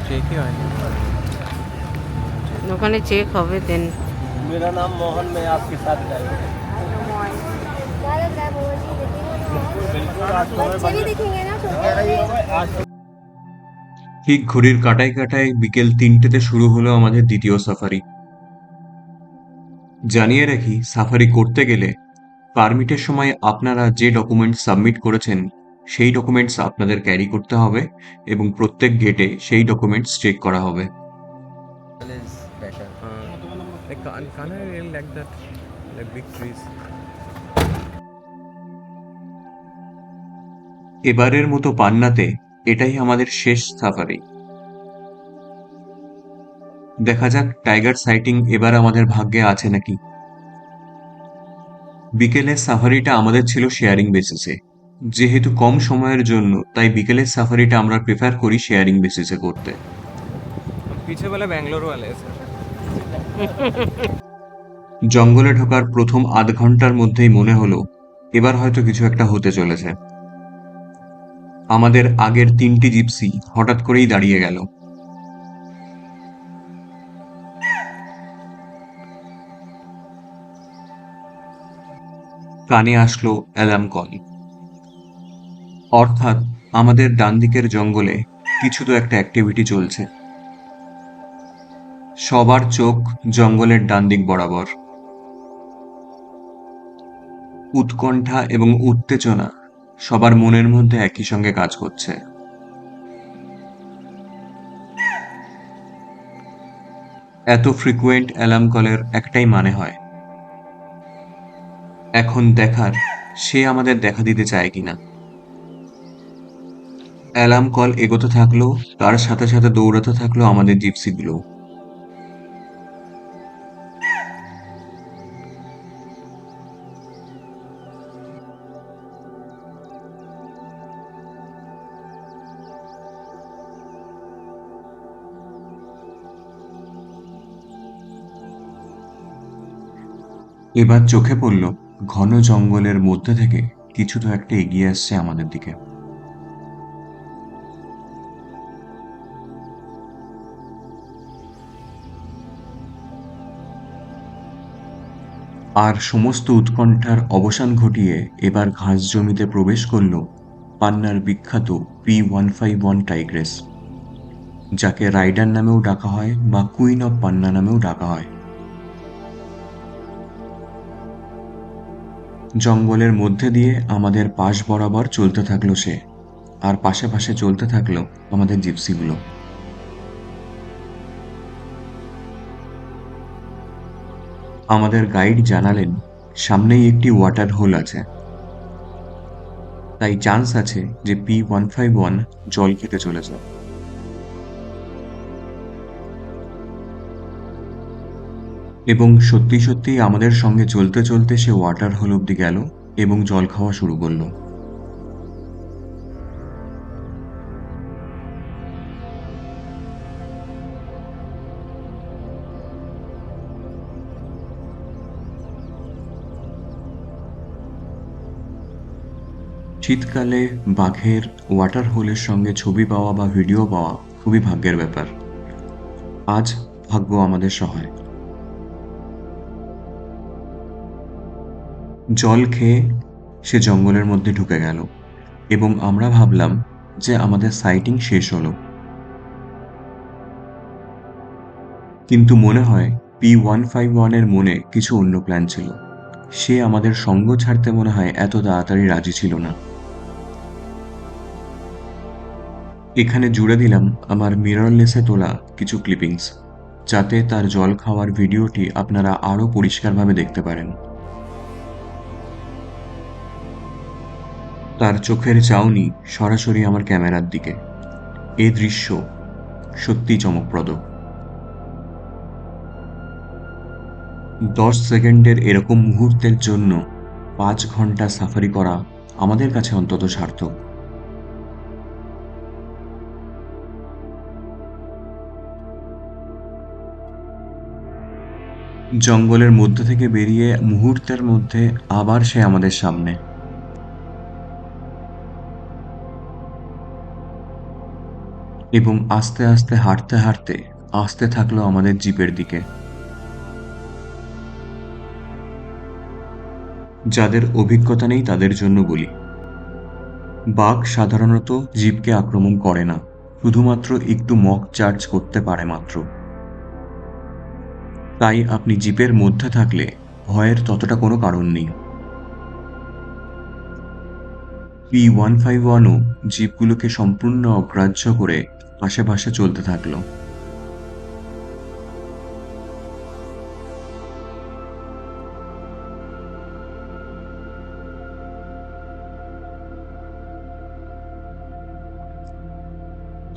চেকই হয়নি। ওখানে চেক হবে দেন। मेरा नाम मोहन, मैं आपके साथ जाएगा। बिल्कुल आज बच्चे भी दिखेंगे ना आज ঠিক ঘড়ির কাঁটায় কাঁটায় বিকেল 3টেতে শুরু হলো আমাদের দ্বিতীয় সাফারি। জানিয়ে রাখি, সাফারি করতে গেলে পারমিটের সময় আপনারা যে ডকুমেন্টস সাবমিট করেছেন সেই ডকুমেন্টস আপনাদের ক্যারি করতে হবে এবং প্রত্যেক গেটে সেই ডকুমেন্টস চেক করা হবে। is better. Like can't I really like that, like big trees? এবারের মতো পান্নাতে এটাই আমাদের শেষ সাফারি। দেখা যাক টাইগার সাইটিং এবার আমাদের ভাগ্যে আছে নাকি। বিকেলের সাফারিটা আমাদের ছিল শেয়ারিং বেসিসে। যেহেতু কম সময়ের জন্য, তাই বিকেলের সাফারিটা আমরা প্রেফার করি শেয়ারিং বেসিসে করতে। पीछे वाले बेंगलोर वाले सर। জঙ্গলে ঢোকার প্রথম আধ ঘন্টার মধ্যেই মনে হলো এবার হয়তো কিছু একটা হতে চলেছে। আমাদের আগের 3টি জিপসি হঠাৎ করেই দাঁড়িয়ে গেল। কানে আসলো অ্যালার্ম কল, অর্থাৎ আমাদের ডান দিকের জঙ্গলে কিছু তো একটা অ্যাক্টিভিটি চলছে। সবার চোখ জঙ্গলের ডান দিক বরাবর। উৎকণ্ঠা এবং উত্তেজনা সবার মনের মধ্যে একই সঙ্গে কাজ করছে। এত ফ্রিকুয়েন্ট অ্যালার্ম কলের একটাই মানে হয়, এখন দেখার সে আমাদের দেখা দিতে চায় কিনা। অ্যালার্ম কল এগোতে থাকলো, তার সাথে সাথে দৌড়াতে থাকলো আমাদের জিপসিগুলো। এবার চোখে পড়ল ঘন জঙ্গলের মধ্যে থেকে কিছু তো একটা এগিয়ে আসছে আমাদের দিকে। আর সমস্ত উৎকণ্ঠার অবসান ঘটিয়ে এবার ঘাস জমিতে প্রবেশ করল পান্নার বিখ্যাত P151 টাইগ্রেস, যাকে রাইডার নামেও ডাকা হয় বা কুইন অফ পান্না নামেও ডাকা হয়। জঙ্গলের মধ্যে দিয়ে আমাদের পাশ বরাবর চলতে থাকলো সে, আর পাশে পাশে চলতে থাকলো আমাদের জিপসিগুলো। আমাদের গাইড জানালেন সামনেই একটি ওয়াটার হোল আছে, তাই চান্স আছে যে P151 জল খেতে চলেছে। এবং সত্যি সত্যি আমাদের সঙ্গে চলতে চলতে সে ওয়াটার হোল অব্দি গেল এবং জল খাওয়া শুরু করলো। শীতকালে বাঘের ওয়াটার হোলের সঙ্গে ছবি পাওয়া বা ভিডিও পাওয়া খুবই ভাগ্যের ব্যাপার। আজ ভাগ্য আমাদের সহায়। জল খেয়ে সে জঙ্গলের মধ্যে ঢুকে গেল এবং আমরা ভাবলাম যে আমাদের সাইটিং শেষ হলো। কিন্তু মনে হয় P151 এর মনে কিছু অন্য প্ল্যান ছিল। সে আমাদের সঙ্গ ছাড়তে মনে হয় এত তাড়াতাড়ি রাজি ছিল না। এখানে জুড়ে দিলাম আমার মিররলেসে তোলা কিছু ক্লিপিংস, যাতে তার জল খাওয়ার ভিডিওটি আপনারা আরও পরিষ্কারভাবে দেখতে পারেন। তার চোখের চাউনি সরাসরি আমার ক্যামেরার দিকে। এ দৃশ্য সত্যি চমকপ্রদ। 10 সেকেন্ডের এরকম মুহূর্তের জন্য 5 ঘন্টা সাফারি করা আমাদের কাছে অন্তত সার্থক। জঙ্গলের মধ্যে থেকে বেরিয়ে মুহূর্তের মধ্যে আবার সে আমাদের সামনে। এবং আস্তে আস্তে হাঁটতে হাঁটতে আসতে থাকলো আমাদের জিপের দিকে। যাদের অভিজ্ঞতা নেই তাদের জন্য বলি, বাঘ সাধারণত জিপকে আক্রমণ করে না, শুধুমাত্র একটু মক চার্জ করতে পারে মাত্র। তাই আপনি জিপের মধ্যে থাকলে ভয়ের ততটা কোনো কারণ নেই। P151ও জিপগুলোকে সম্পূর্ণ অগ্রাহ্য করে আশেপাশে চলতে থাকলো।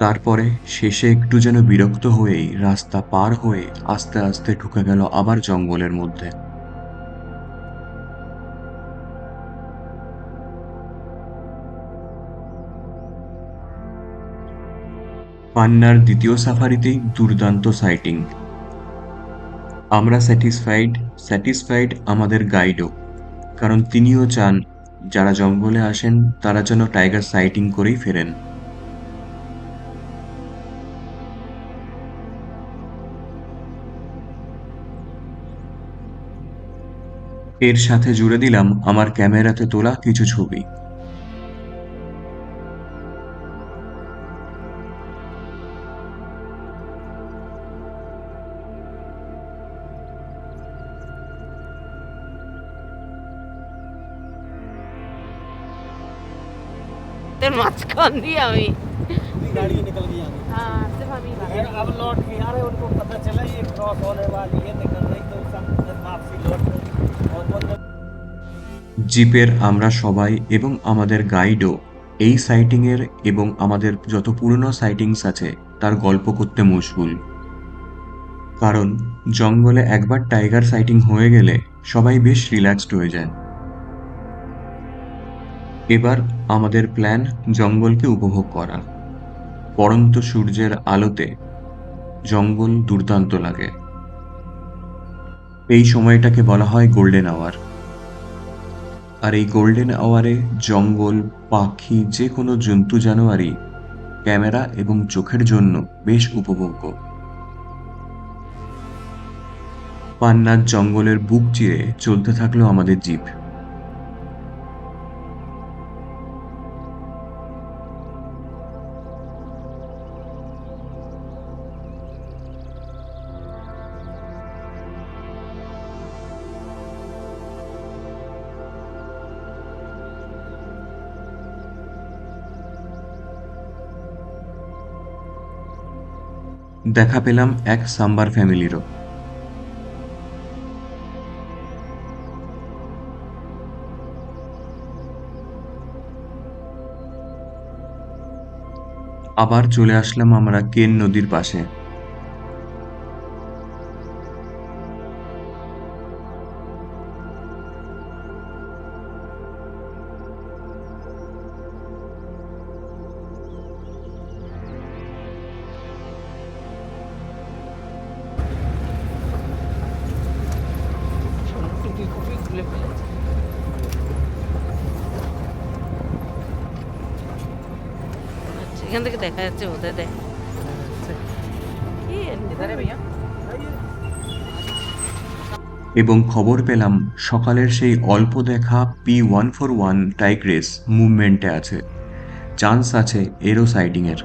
তারপরে শেষে একটু যেন বিরক্ত হয়েই রাস্তা পার হয়ে আস্তে আস্তে ঢুকে গেল আবার জঙ্গলের মধ্যে। পান্নার দ্বিতীয় সাফারিতেই দুর্দান্ত সাইটিং। আমরা স্যাটিসফাইড আমাদের গাইডও, কারণ তিনিও চান যারা জঙ্গলে আসেন তারা যেন টাইগার সাইটিং করেই ফেরেন। এর সাথে জুড়ে দিলাম আমার ক্যামেরাতে তোলা কিছু ছবি। तेरे माचकान दिया मैं। पूरी गाड़ी निकल गई आगे। हाँ सिर्फ हम ही बात फिर अब लौट के आ रहे, उनको पता चला ये क्रॉस होने वाली है, निकल रही, तो सब वापसी लौट गई। और वो জিপের আমরা সবাই এবং আমাদের গাইডও এই সাইটিংয়ের এবং আমাদের যত পুরনো সাইটিংস আছে তার গল্প করতে মশগুল। কারণ জঙ্গলে একবার টাইগার সাইটিং হয়ে গেলে সবাই বেশ রিল্যাক্সড হয়ে যায়। এবার আমাদের প্ল্যান জঙ্গলকে উপভোগ করা। পড়ন্ত সূর্যের আলোতে জঙ্গল দুর্দান্ত লাগে। এই সময়টাকে বলা হয় গোল্ডেন আওয়ার। আর এই গোল্ডেন আওয়ারে জঙ্গল, পাখি, যে কোনো জন্তু জানোয়ারই ক্যামেরা এবং চোখের জন্য বেশ উপভোগ্য। পান্নার জঙ্গলের বুক চিরে চলতে থাকলো আমাদের জিপ। দেখা পেলাম এক সাম্বার ফ্যামিলিরও। আবার চলে আসলাম আমরা কেন নদীর পাশে। টুপি ফুপি খুলে ফেলেছে। আচ্ছা, এখান থেকে দেখা যাচ্ছে ওদের দেখ কি এধারে ভাইয়া। এবং খবর পেলাম সকালের সেই অল্প দেখা P141 টাইগ্রেস মুভমেন্টে আছে, চান্স আছে এরও সাইডিংয়ের।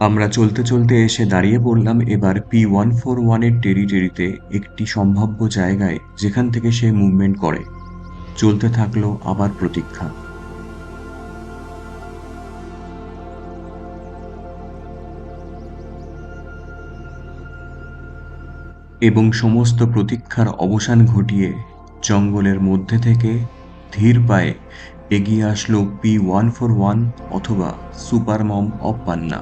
আমরা চলতে চলতে এসে দাঁড়িয়ে পড়লাম এবার P141 এর টেরিটরিতে, একটি সম্ভাব্য জায়গায় যেখান থেকে সে মুভমেন্ট করে। চলতে থাকলো আবার প্রতীক্ষা। এবং সমস্ত প্রতীক্ষার অবসান ঘটিয়ে জঙ্গলের মধ্যে থেকে ধীর পায়ে এগিয়ে আসলো P141 অথবা সুপার মম অফ পান্না।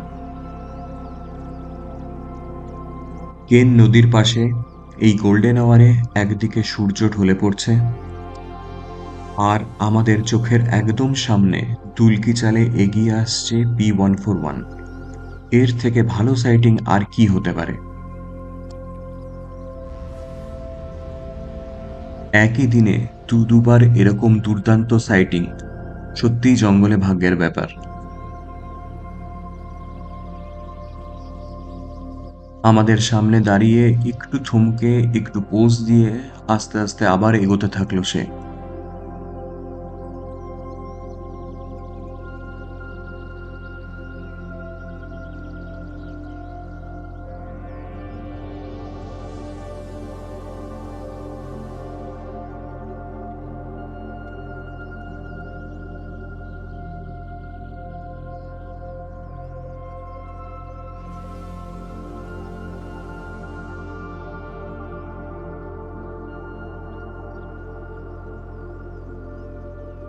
কেন নদীর পাশে এই গোল্ডেন আওয়ারে একদিকে সূর্য ঢলে পড়ছে, আর আমাদের চোখের একদম সামনে দুলকি চালে এগিয়ে আসছে P141। এর থেকে ভালো সাইটিং আর কি হতে পারে? একই দিনে দুবার এরকম দুর্দান্ত সাইটিং সত্যিই জঙ্গলে ভাগ্যের ব্যাপার। আমাদের সামনে দাঁড়িয়ে একটু থমকে একটু পোজ দিয়ে আস্তে আস্তে আবার এগোতে থাকলো সে।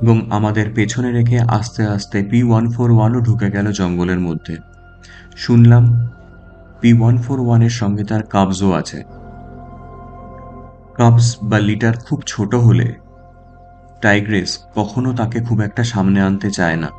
এবং আমাদের পেছনে রেখে আস্তে আস্তে P141ও ঢুকে গেল জঙ্গলের মধ্যে। শুনলাম P141-এর সঙ্গে তার কাবজও আছে। কাবস বা লিটার খুব ছোট হলে টাইগ্রেস কখনো তাকে খুব একটা সামনে আনতে চায় না।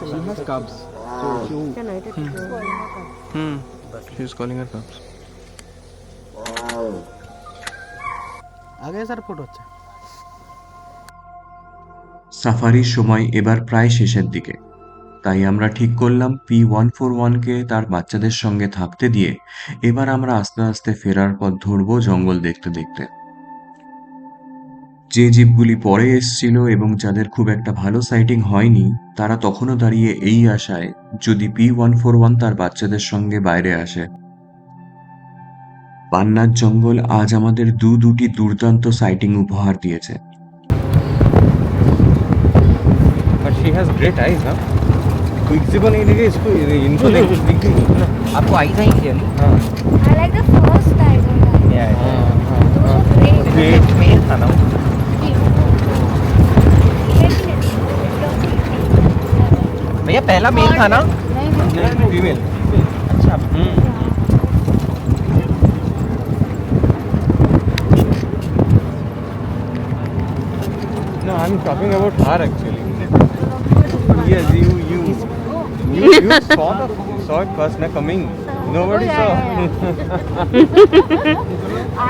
She has cubs. She's calling her cubs. আগে স্যার ফুট হচ্ছে। সাফারির সময় এবার প্রায় শেষের দিকে, তাই আমরা ঠিক করলাম P141-কে তার বাচ্চাদের সঙ্গে থাকতে দিয়ে এবার আমরা আস্তে আস্তে ফেরার পথ ধরবো জঙ্গল দেখতে দেখতে। যে জীবগুলি পরে এসছিল এবং যাদের খুব একটা ভালো সাইটিং হয়নি তারা তখনও দাঁড়িয়ে এই আশায় যদি P141 তার বাচ্চাদের সঙ্গে বাইরে আসে। পান্নার জঙ্গল আজ আমাদের দুটি দুর্দান্ত সাইটিং উপহার দিয়েছে। But she has great eyes, huh? Quick से नहीं देखे इसको इनको देख दिख गई ना। आपको आई था क्लियरली? हाँ I like the first tiger one. Yeah, Those were great. Great. मेल था ना वो? भैया पहला मेल था ना? नहीं फीमेल। अच्छा No, I'm talking about her actually. Yes, you saw it first, na coming. Nobody Oh, saw.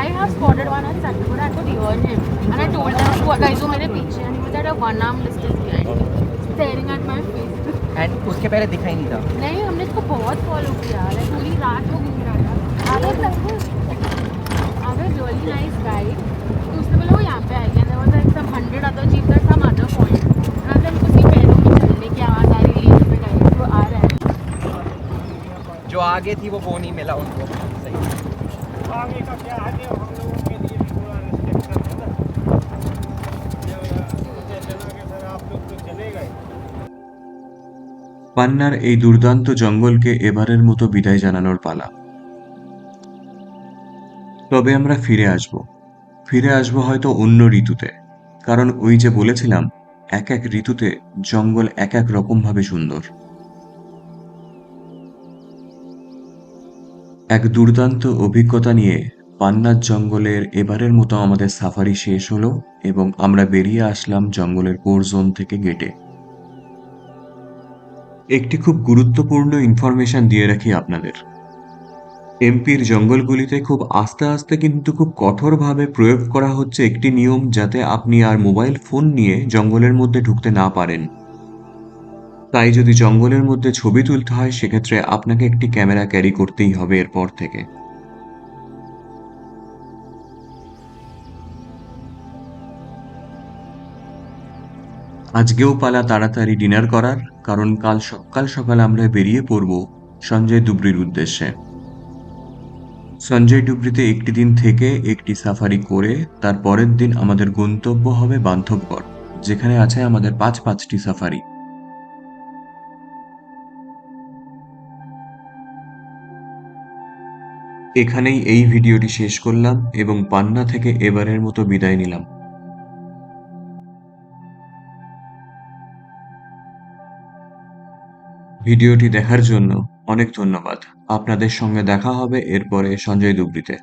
I have spotted one at Satpura. I could hear him, and I told them, "Guys, वो मेरे पीछे." And he was at a one-arm distance behind me, staring at my face. And उसके पहले दिखा ही नहीं था। नहीं, हमने इसको बहुत फॉलो किया। लाइक पूरी रात वो घूम रहा था। आगे really nice guide. तो उसने बोला वो यहाँ पे आएगी. And there was like some 100 other jeeps at some other point. And then हमको उसकी पैरों में चलने की आवाज़ आ रही है. पे गाइड तो आ रहा है. जो आगे थी वो नहीं मिला उनको। सही। आगे का क्या है हम लोगों के लिए भी पूरा रिस्ट्रिक्शन है ना। मुझे लगा कि सर आप लोग तो चले गए। পান্নার এই দুর্দান্ত জঙ্গলকে এবারের মতো বিদায় জানানোর পালা। তবে আমরা ফিরে আসবো হয়তো অন্য ঋতুতে, কারণ ওই যে বলেছিলাম এক এক ঋতুতে জঙ্গল এক এক রকম ভাবে সুন্দর। এক দুর্দান্ত অভিজ্ঞতা নিয়ে পান্নার জঙ্গলের এবারের মতো আমাদের সাফারি শেষ হলো এবং আমরা বেরিয়ে আসলাম জঙ্গলের কোর জোন থেকে গেটে। একটি খুব গুরুত্বপূর্ণ ইনফরমেশন দিয়ে রাখি আপনাদের। এমপির জঙ্গলগুলিতে খুব আস্তে আস্তে কিন্তু খুব কঠোরভাবে প্রয়োগ করা হচ্ছে একটি নিয়ম, যাতে আপনি আর মোবাইল ফোন নিয়ে জঙ্গলের মধ্যে ঢুকতে না পারেন। তাই যদি জঙ্গলের মধ্যে ছবি তুলতে হয় সেক্ষেত্রে আপনাকে একটি ক্যামেরা ক্যারি করতেই হবে এরপর থেকে। আজকেও পালা তাড়াতাড়ি ডিনার করার, কারণ কাল সকাল সকাল আমরা বেরিয়ে পড়ব সঞ্জয় ডুবরির উদ্দেশ্যে। সঞ্জয় ডুবরিতে একটি দিন থেকে একটি সাফারি করে তার পরের দিন আমাদের গন্তব্য হবে বান্ধবগড়, যেখানে আছে আমাদের পাঁচটি সাফারি। এখানেই এই ভিডিওটি শেষ করলাম এবং পান্না থেকে এবারের মতো বিদায় নিলাম। ভিডিওটি দেখার জন্য অনেক ধন্যবাদ। আপনাদের সঙ্গে দেখা হবে এরপরে সঞ্জয় ডুবরিতে।